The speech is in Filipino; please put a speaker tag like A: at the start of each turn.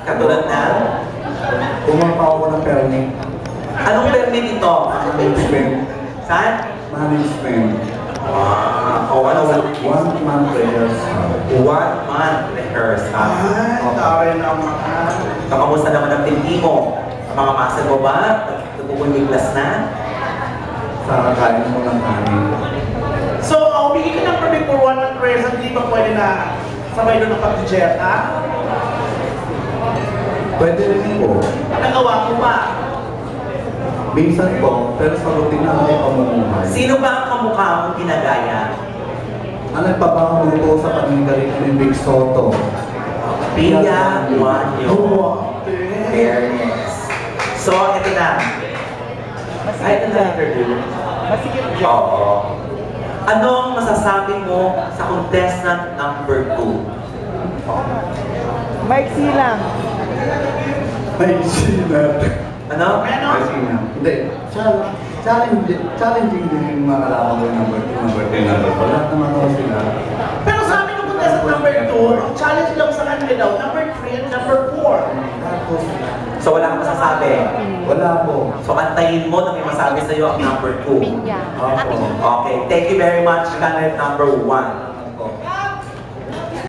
A: Katulad na?
B: Kumapa ako ng permit.
A: Anong permit ito?
B: Management.
A: Saan?
B: Management.
A: O ano?
B: 1 month rehearsal.
A: 1 month rehearsal.
C: Tawin naman.
A: Kamusta naman ang team mo? Mga muscle mo ba? Nagpupumiglas na?
B: Sa kain mo ng kanin.
C: So, bigyan ka ng permit for 1 month rehearsal, hindi ba pwede na sabay doon ang pag-dieta?
B: Pwede rin po.
C: Nagawa mo ba?
B: Minsan po, pero sa routine na may pamumuhay.
A: Sino ba ang kamukha mong ginagaya?
B: Ang nagpapangamu ko sa paninggaling ni Big Soto.
A: Pia Juanyo. Fairness. So, ito na. Ay, ito na interview.
D: Masigit dyan.
A: Oo. Anong masasabi mo sa contestant number 2?
D: Maiksi lang.
B: May sinat.
A: Ano?
B: May sinat. Hindi. Challenging din yung mga kalaban ko yung number 2, number 3, number 4. Lahat naman ako sila.
C: Pero sa amin ng contestant number 2, ang challenge lang sa kanila daw, number 3 and number 4.
B: Tapos,
A: So, wala kang masasabi.
B: wala po.
A: So, antayin mo na may masabi sa'yo ang number 2.
B: Opo.
A: Okay. Thank you very much, candidate number 1.